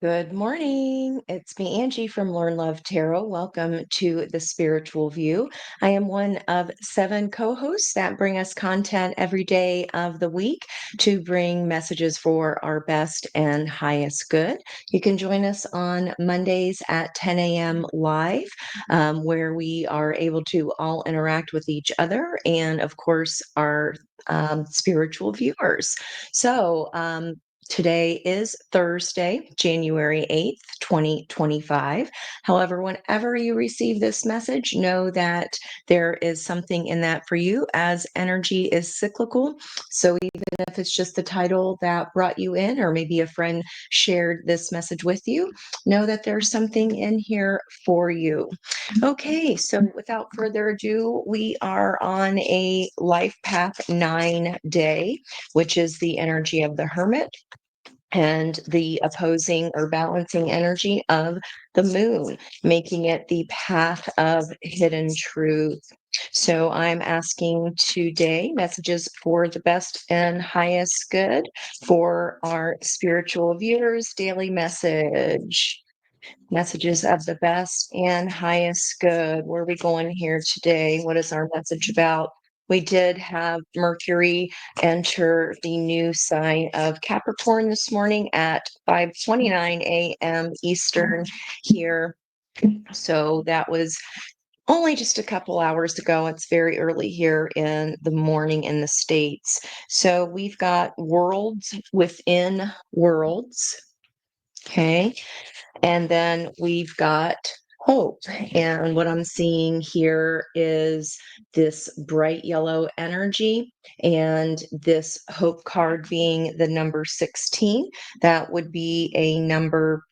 Good morning. It's me, Angie from Learn Love Tarot. Welcome to the Spiritual View. I am one of 7 co hosts that bring us content every day of the week to bring messages for our best and highest good. You can join us on Mondays at 10 a.m. live, where we are able to all interact with each other and, of course, our spiritual viewers. So, today is Thursday, January 8th, 2025. However, whenever you receive this message, know that there is something in that for you, as energy is cyclical. So even if it's just the title that brought you in, or maybe a friend shared this message with you, know that there's something in here for you. Okay, so without further ado, we are on a Life Path 9 day, which is the energy of the Hermit and the opposing or balancing energy of the moon, making it the path of hidden truth. So I'm asking today messages for the best and highest good for our spiritual viewers. Daily message. Messages of the best and highest good. Where are we going here today? What is our message about? We did have Mercury enter the new sign of Capricorn this morning at 5:29 a.m. Eastern here. So that was only just a couple hours ago. It's very early here in the morning in the States. So we've got worlds within worlds. Okay. And then we've got hope. And what I'm seeing here is this bright yellow energy and this hope card being the number 16. That would be a number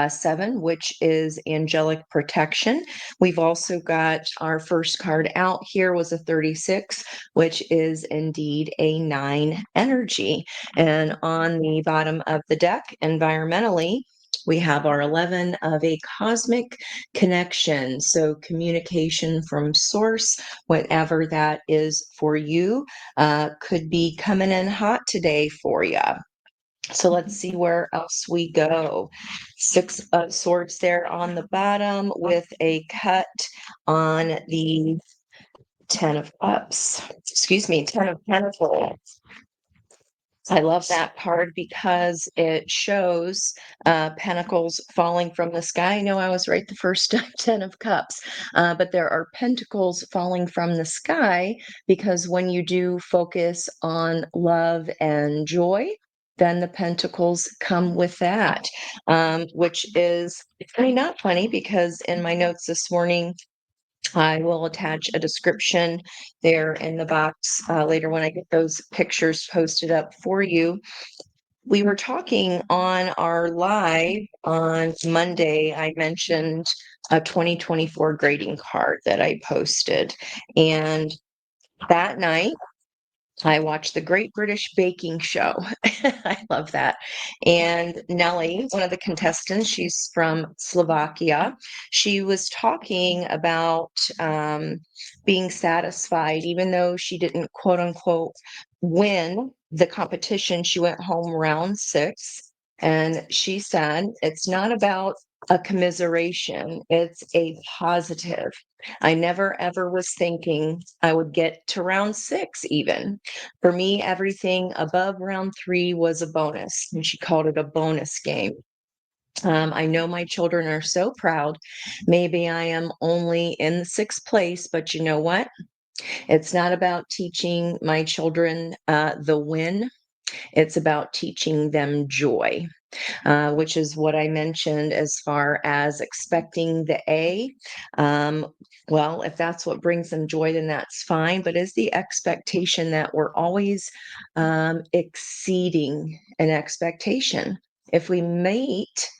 7, which is angelic protection. We've also got our first card out here was a 36, which is indeed a 9 energy. And on the bottom of the deck, environmentally, we have our 11 of a cosmic connection. So communication from source, whatever that is for you, could be coming in hot today for you. So let's see where else we go. 6 of swords there on the bottom with a cut on the 10 of cups. Excuse me, 10 of pentacles. I love that card because it shows pentacles falling from the sky. No, I was right the first time, 10 of cups. But there are pentacles falling from the sky because when you do focus on love and joy, then the pentacles come with that, which is funny, not funny, because in my notes this morning, I will attach a description there in the box later when I get those pictures posted up for you. We were talking on our live on Monday. I mentioned a 2024 grading card that I posted. And that night, I watched the Great British Baking Show. I love that. And Nellie, one of the contestants, she's from Slovakia. She was talking about being satisfied, even though she didn't quote unquote win the competition. She went home round 6. And she said, it's not about a commiseration, it's a positive. I never ever was thinking I would get to round 6 even. For me, everything above round 3 was a bonus, and she called it a bonus game. I know my children are so proud. Maybe I am only in the 6th place, but you know what? It's not about teaching my children the win. It's about teaching them joy, which is what I mentioned as far as expecting the A. Um, well, if that's what brings them joy, then that's fine. But is the expectation that we're always exceeding an expectation? If we meet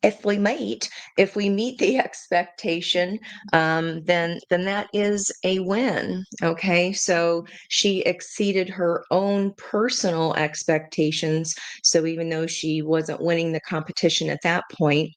if we meet the expectation, then that is a win. Okay, so she exceeded her own personal expectations. So even though she wasn't winning the competition at that point,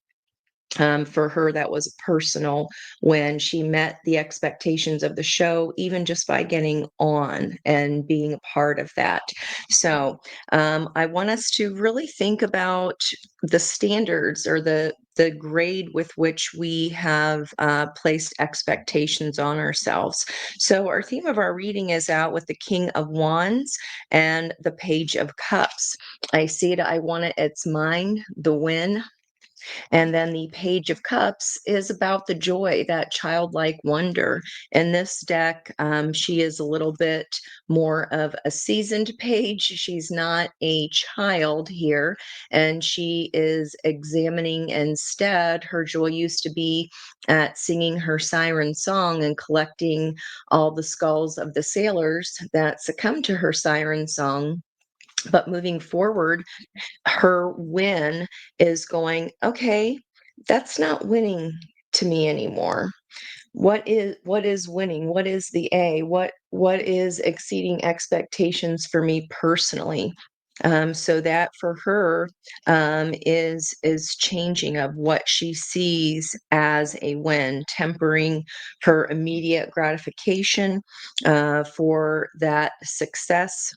For her, that was personal when she met the expectations of the show, even just by getting on and being a part of that. So I want us to really think about the standards or the grade with which we have placed expectations on ourselves. So our theme of our reading is out with the King of Wands and the Page of Cups. I see it. I want it. It's mine. The win. And then the Page of Cups is about the joy, that childlike wonder. In this deck, she is a little bit more of a seasoned page. She's not a child here, and she is examining instead. Her joy used to be at singing her siren song and collecting all the skulls of the sailors that succumbed to her siren song. But moving forward, her win is going, okay, that's not winning to me anymore. What is winning? What is the A? What is exceeding expectations for me personally? So that for her is changing of what she sees as a win, tempering her immediate gratification for that success,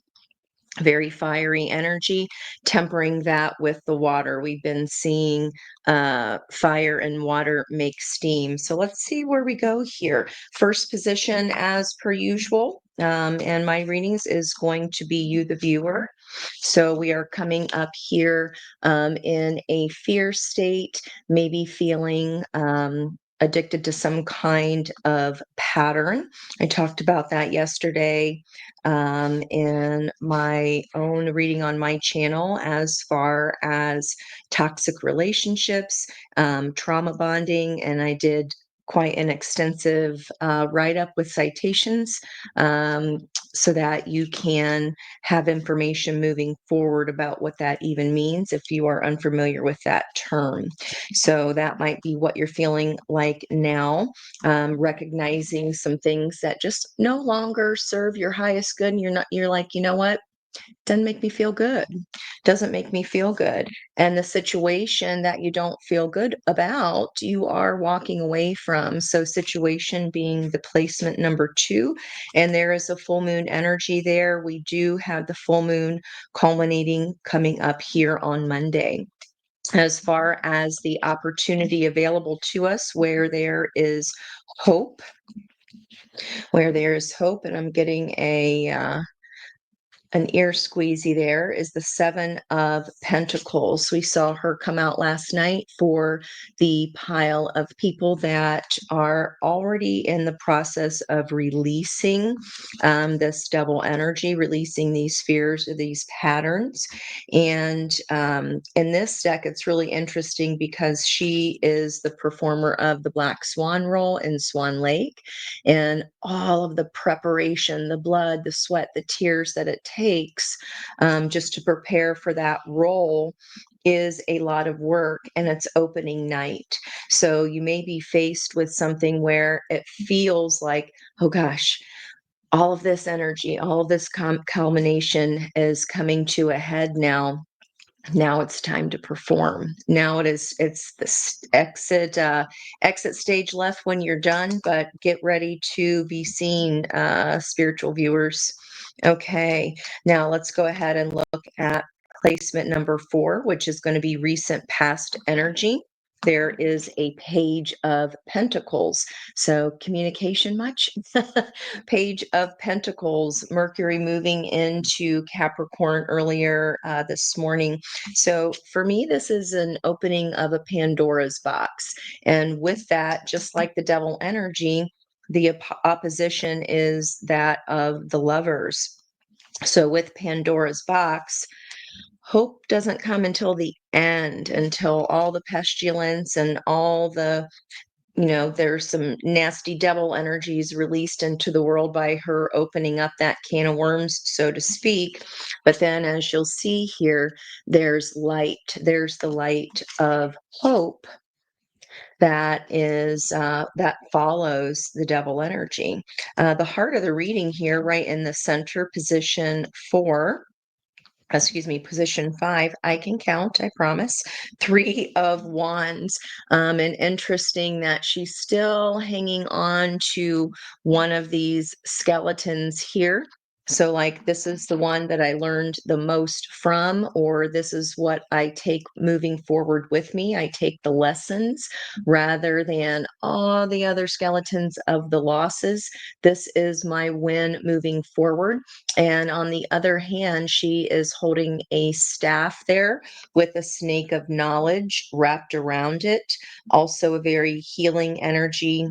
very fiery energy, tempering that with the water. We've been seeing fire and water make steam. So let's see where we go here. First position, as per usual, and my readings is going to be you, the viewer. So we are coming up here in a fear state, maybe feeling addicted to some kind of pattern. I talked about that yesterday in my own reading on my channel, as far as toxic relationships, trauma bonding, and I did quite an extensive write up with citations so that you can have information moving forward about what that even means if you are unfamiliar with that term. So that might be what you're feeling like now, recognizing some things that just no longer serve your highest good, and you're like, you know what, doesn't make me feel good, doesn't make me feel good. And the situation that you don't feel good about, you are walking away from. So situation being the placement number 2, and there is a full moon energy there. We do have the full moon culminating coming up here on Monday. As far as the opportunity available to us, where there is hope, and I'm getting an ear squeezy there, is the Seven of Pentacles. We saw her come out last night for the pile of people that are already in the process of releasing this double energy, releasing these fears or these patterns. And in this deck, it's really interesting because she is the performer of the Black Swan role in Swan Lake, and all of the preparation, the blood, the sweat, the tears that it takes just to prepare for that role is a lot of work, and it's opening night. So you may be faced with something where it feels like, oh gosh, all of this energy, all of this culmination is coming to a head now. Now it's time to perform. Now it's the exit stage left when you're done, but get ready to be seen, spiritual viewers. Okay, now let's go ahead and look at placement number 4, which is going to be recent past energy. There is a Page of Pentacles. So communication much? Page of Pentacles, Mercury moving into Capricorn earlier this morning. So for me, this is an opening of a Pandora's box. And with that, just like the devil energy, the opposition is that of the Lovers. So with Pandora's box, hope doesn't come until the end, until all the pestilence and all the, there's some nasty devil energies released into the world by her opening up that can of worms, so to speak. But then, as you'll see here, there's light. There's the light of hope that follows the devil energy. The heart of the reading here, right in the center, position 4, excuse me, position 5, I can count, I promise. 3 of Wands. And interesting that she's still hanging on to one of these skeletons here. So, like, this is the one that I learned the most from, or this is what I take moving forward with me. I take the lessons rather than all the other skeletons of the losses. This is my win moving forward. And on the other hand, she is holding a staff there with a snake of knowledge wrapped around it. Also, a very healing energy.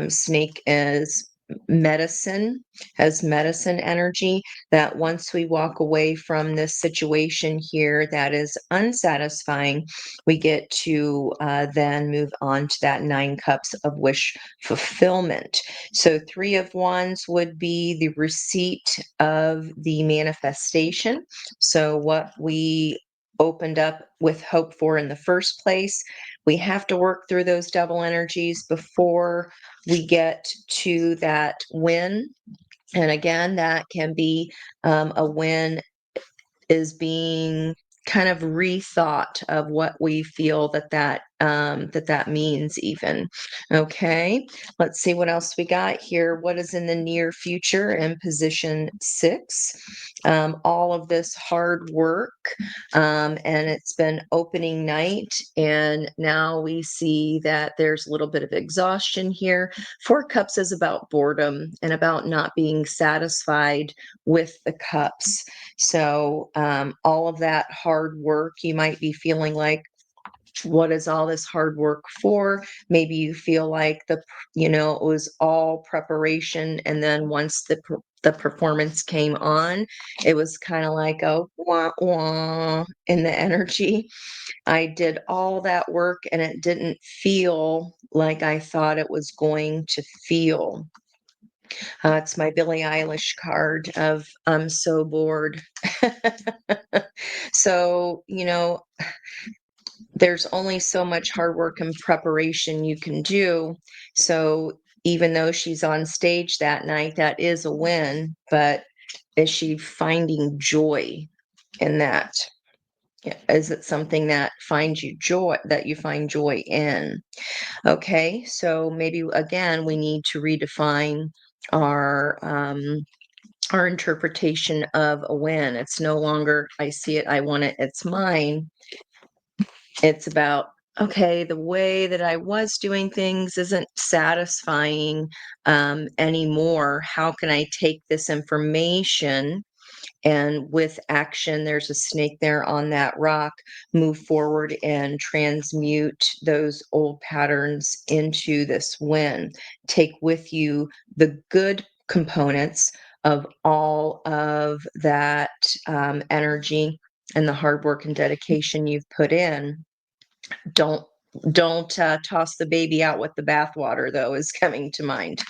Snake is medicine, has medicine energy, that once we walk away from this situation here that is unsatisfying, we get to then move on to that 9 cups of wish fulfillment. So, 3 of Wands would be the receipt of the manifestation. So, what we opened up with hope for in the first place, we have to work through those double energies before we get to that win. And again, that can be a win is being kind of rethought of what we feel that means even. Okay, let's see what else we got here. What is in the near future in position 6? All of this hard work, and it's been opening night, and now we see that there's a little bit of exhaustion here. 4 cups is about boredom and about not being satisfied with the cups. So, all of that hard work, you might be feeling like, what is all this hard work for? Maybe you feel like it was all preparation, and then once the performance came on, it was kind of like a wah wah in the energy. I did all that work, and it didn't feel like I thought it was going to feel. It's my Billie Eilish card of I'm so bored. So, there's only so much hard work and preparation you can do. So, even though she's on stage that night, that is a win. But is she finding joy in that? Yeah, is it something that finds you joy, that you find joy in? Okay, so maybe again, we need to redefine our our interpretation of a win. It's no longer, I see it, I want it, it's mine. It's about, okay, the way that I was doing things isn't satisfying anymore. How can I take this information and with action, there's a snake there on that rock, move forward and transmute those old patterns into this win? Take with you the good components of all of that energy and the hard work and dedication you've put in. Don't toss the baby out with the bathwater, though, is coming to mind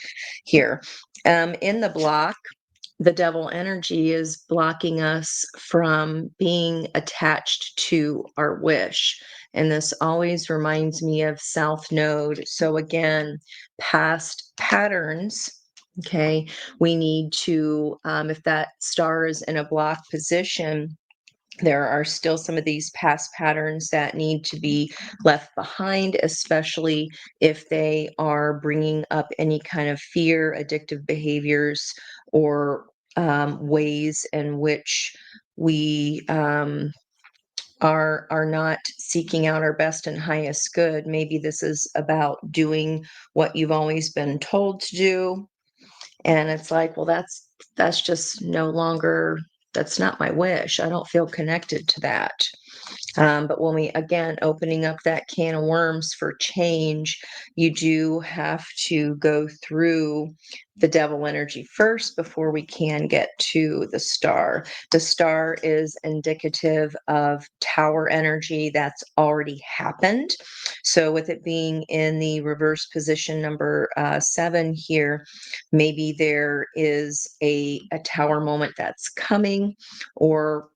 here. In the block, the devil energy is blocking us from being attached to our wish. And this always reminds me of South Node. So, again, past patterns. Okay, we need to, if that star is in a block position, there are still some of these past patterns that need to be left behind, especially if they are bringing up any kind of fear, addictive behaviors, or ways in which we are not seeking out our best and highest good. Maybe this is about doing what you've always been told to do, and it's like, well, that's just no longer, that's not my wish. I don't feel connected to that. But when we, again, opening up that can of worms for change, you do have to go through the devil energy first before we can get to the star. The star is indicative of tower energy that's already happened. So, with it being in the reverse position number 7 here, maybe there is a tower moment that's coming, or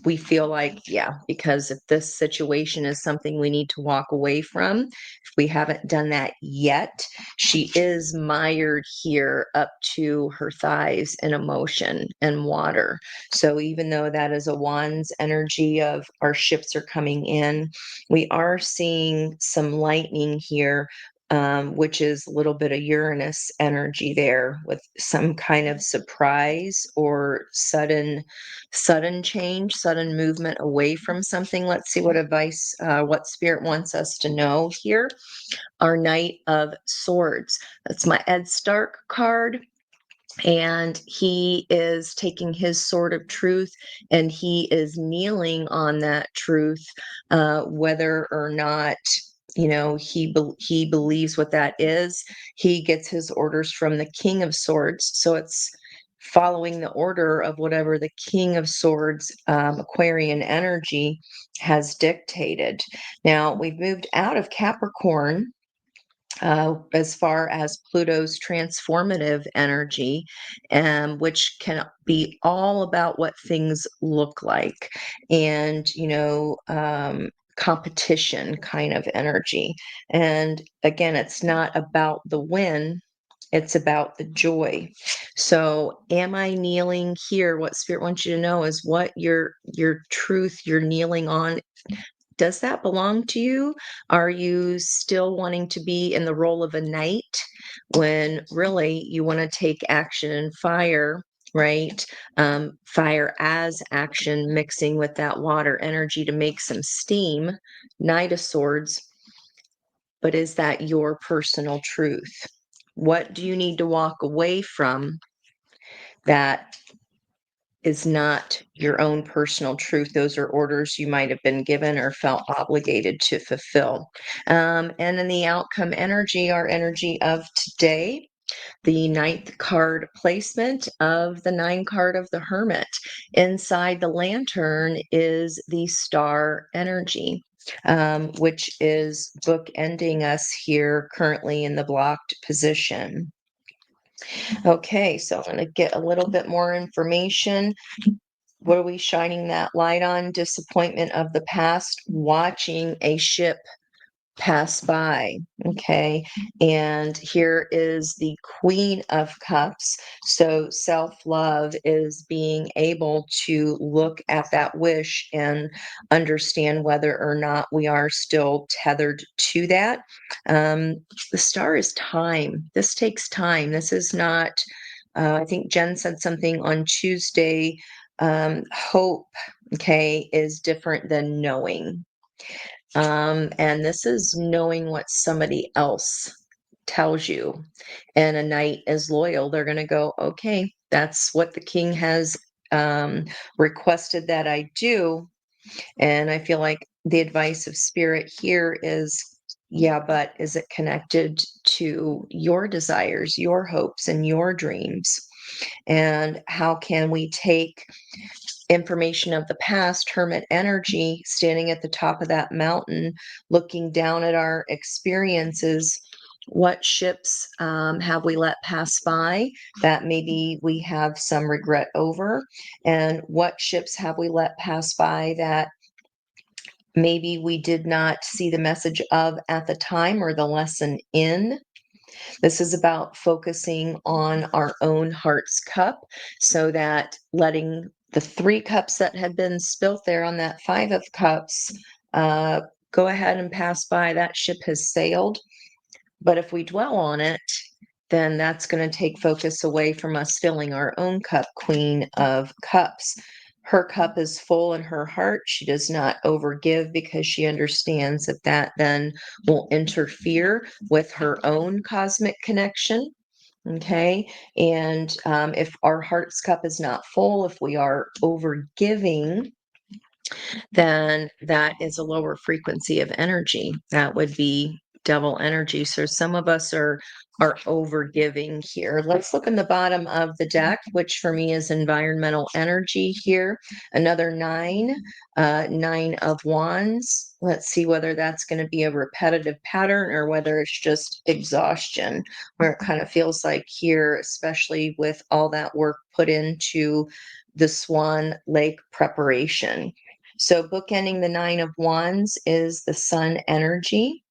we feel like, yeah, because if this situation is something we need to walk away from, if we haven't done that yet, she is mired here up to her thighs in emotion and water. So even though that is a Wands energy of our ships are coming in, we are seeing some lightning here, which is a little bit of Uranus energy there with some kind of surprise or sudden change, sudden movement away from something. Let's see what advice, what spirit wants us to know here. Our Knight of Swords. That's my Ed Stark card. And he is taking his sword of truth and he is kneeling on that truth, whether or not he believes what that is. He gets his orders from the King of Swords, so it's following the order of whatever the King of Swords, Aquarian energy, has dictated. Now we've moved out of Capricorn, as far as Pluto's transformative energy, which can be all about what things look like and, competition kind of energy. And again, it's not about the win. It's about the joy. So, am I kneeling here? What Spirit wants you to know is what your truth you're kneeling on, does that belong to you? Are you still wanting to be in the role of a knight when really you want to take action and fire, right? Fire as action, mixing with that water energy to make some steam, Knight of Swords. But is that your personal truth? What do you need to walk away from that is not your own personal truth? Those are orders you might have been given or felt obligated to fulfill. And then the outcome energy, our energy of today, the ninth card placement of the 9 card of the Hermit. Inside the lantern is the star energy, which is bookending us here currently in the blocked position. Okay, so I'm going to get a little bit more information. What are we shining that light on? Disappointment of the past, watching a ship pass by. Okay. And here is the Queen of Cups. So self love is being able to look at that wish and understand whether or not we are still tethered to that. The star is time. This takes time. This is not, I think Jen said something on Tuesday. Hope, okay, is different than knowing. And this is knowing what somebody else tells you. And a knight is loyal. They're going to go, okay, that's what the king has requested that I do. And I feel like the advice of spirit here is, yeah, but is it connected to your desires, your hopes, and your dreams? And how can we take information of the past, Hermit energy, standing at the top of that mountain, looking down at our experiences? What ships have we let pass by that maybe we have some regret over? And what ships have we let pass by that maybe we did not see the message of at the time or the lesson in? This is about focusing on our own heart's cup so that letting the 3 cups that had been spilt there on that 5 of cups go ahead and pass by. That ship has sailed. But if we dwell on it, then that's going to take focus away from us filling our own cup, Queen of Cups. Her cup is full in her heart. She does not overgive because she understands that that then will interfere with her own cosmic connection. Okay. And if our heart's cup is not full, if we are overgiving, then that is a lower frequency of energy. That would be devil energy. So some of us are over giving here. Let's look in the bottom of the deck, which for me is environmental energy here. Another nine, nine of wands. Let's see whether that's going to be a repetitive pattern or whether it's just exhaustion, where it kind of feels like here, especially with all that work put into the Swan Lake preparation. So bookending the nine of wands is the sun energy.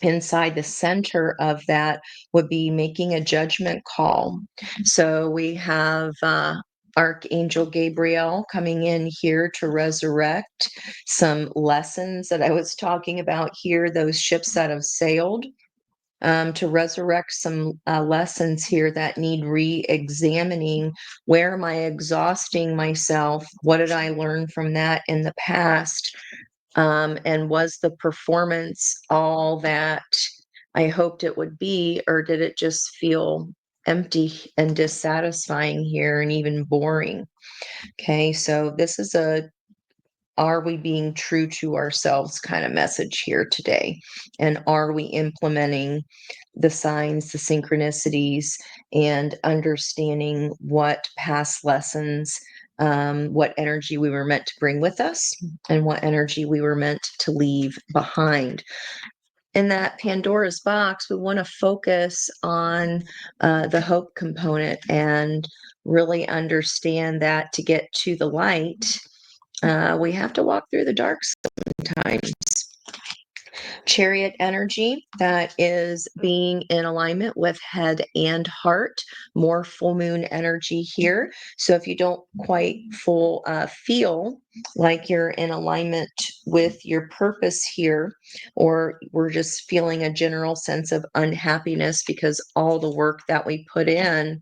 Inside the center of that would be making a judgment call. So we have Archangel Gabriel coming in here to resurrect some lessons that I was talking about here, those ships that have sailed. To resurrect some lessons here that need re-examining. Where am I exhausting myself? What did I learn from that in the past? And was the performance all that I hoped it would be, or did it just feel empty and dissatisfying here and even boring? Okay, so this is a are we being true to ourselves kind of message here today? And are we implementing the signs, the synchronicities, and understanding what past lessons, what energy we were meant to bring with us, and what energy we were meant to leave behind? In that Pandora's box, we want to focus on the hope component and really understand that to get to the light, we have to walk through the dark sometimes. Chariot energy, that is being in alignment with head and heart, more full moon energy here. So if you don't quite feel like you're in alignment with your purpose here, or we're just feeling a general sense of unhappiness because all the work that we put in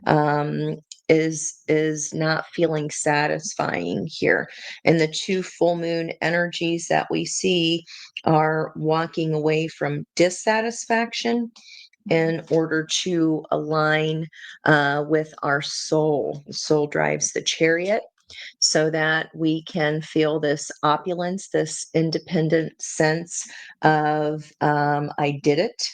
um, is not feeling satisfying here. And the two full moon energies that we see are walking away from dissatisfaction in order to align with our soul. The soul drives the chariot so that we can feel this opulence, this independent sense of I did it.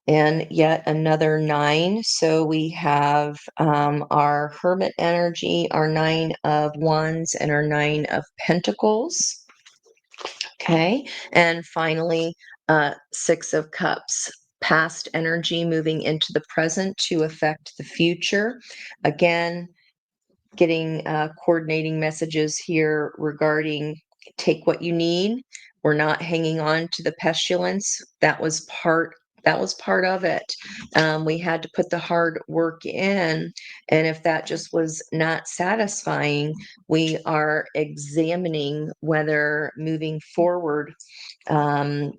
And yet another nine. So we have our Hermit energy, our nine of wands, and our nine of pentacles. Okay. And finally, six of cups. Past energy moving into the present to affect the future. Again, getting coordinating messages here regarding take what you need. We're not hanging on to the pestilence. That was part of it. We had to put the hard work in, and if that just was not satisfying, we are examining whether moving forward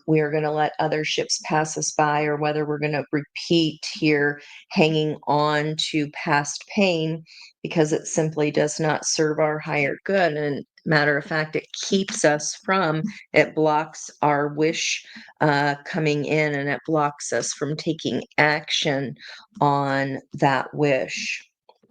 we are going to let other ships pass us by, or whether we're going to repeat here, hanging on to past pain because it simply does not serve our higher good. And matter of fact, it blocks our wish coming in, and it blocks us from taking action on that wish.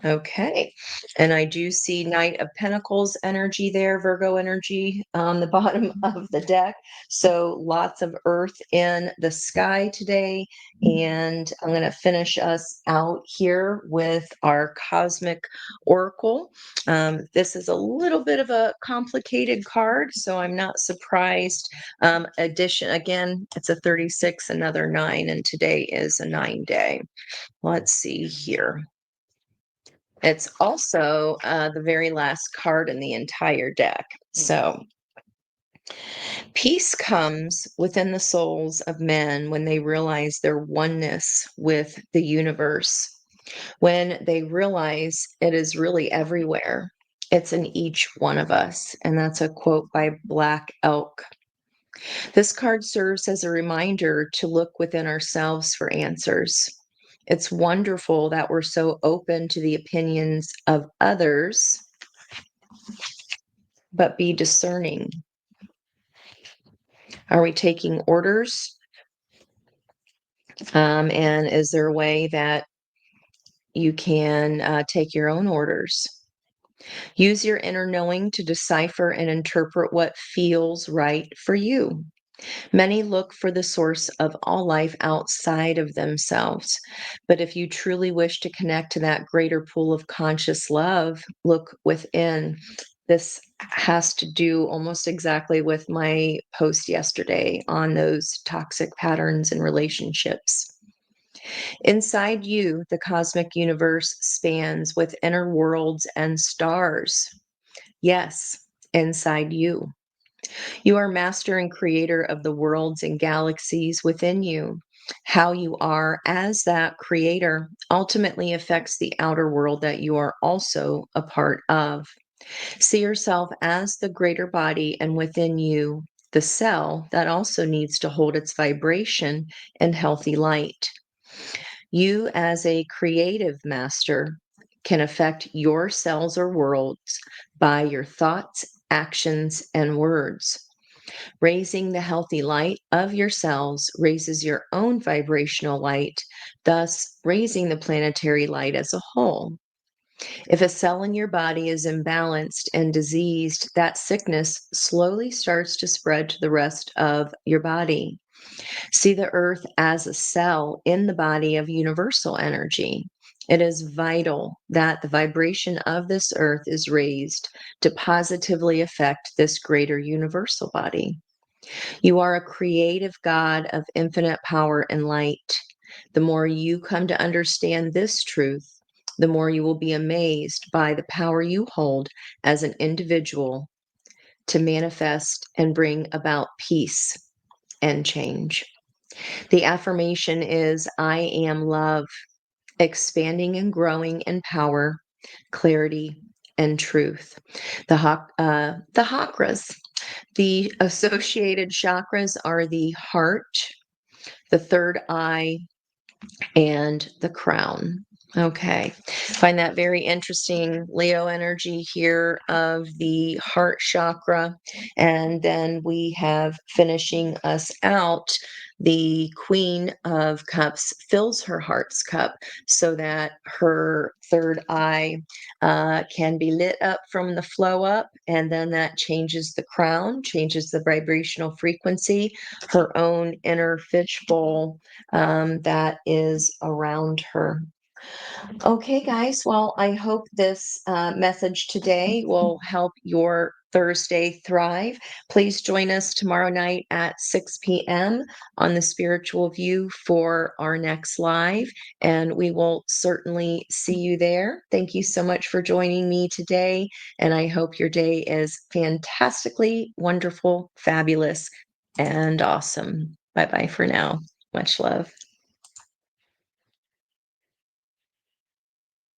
Okay. And I do see Knight of Pentacles energy there, Virgo energy on the bottom of the deck. So lots of earth in the sky today. And I'm going to finish us out here with our cosmic oracle. This is a little bit of a complicated card, so I'm not surprised. Again, it's a 36, another 9, and today is a 9-day. Let's see here. It's also the very last card in the entire deck. So, peace comes within the souls of men when they realize their oneness with the universe, when they realize it is really everywhere. It's in each one of us. And that's a quote by Black Elk. This card serves as a reminder to look within ourselves for answers. It's wonderful that we're so open to the opinions of others, but be discerning. Are we taking orders? And is there a way that you can take your own orders? Use your inner knowing to decipher and interpret what feels right for you. Many look for the source of all life outside of themselves. But if you truly wish to connect to that greater pool of conscious love, look within. This has to do almost exactly with my post yesterday on those toxic patterns and relationships. Inside you, the cosmic universe spans with inner worlds and stars. Yes, inside you. You are master and creator of the worlds and galaxies within you. How you are as that creator ultimately affects the outer world that you are also a part of. See yourself as the greater body, and within you, the cell that also needs to hold its vibration and healthy light. You, as a creative master, can affect your cells or worlds by your thoughts, actions, and words. Raising the healthy light of your cells raises your own vibrational light, thus raising the planetary light as a whole. If a cell in your body is imbalanced and diseased, that sickness slowly starts to spread to the rest of your body. See the earth as a cell in the body of universal energy. It is vital that the vibration of this earth is raised to positively affect this greater universal body. You are a creative God of infinite power and light. The more you come to understand this truth, the more you will be amazed by the power you hold as an individual to manifest and bring about peace and change. The affirmation is I am love, expanding and growing in power, clarity, and truth. The chakras, the associated chakras are the heart, the third eye, and the crown. Okay. Find that very interesting, Leo energy here of the heart chakra. And then we have finishing us out. The Queen of Cups fills her heart's cup so that her third eye can be lit up from the flow up. And then that changes the crown, changes the vibrational frequency, her own inner fishbowl that is around her. Okay, guys. Well, I hope this message today will help your Thursday thrive. Please join us tomorrow night at 6 p.m. on the Spiritual View for our next live, and we will certainly see you there. Thank you so much for joining me today, and I hope your day is fantastically wonderful, fabulous, and awesome. Bye bye for now. Much love.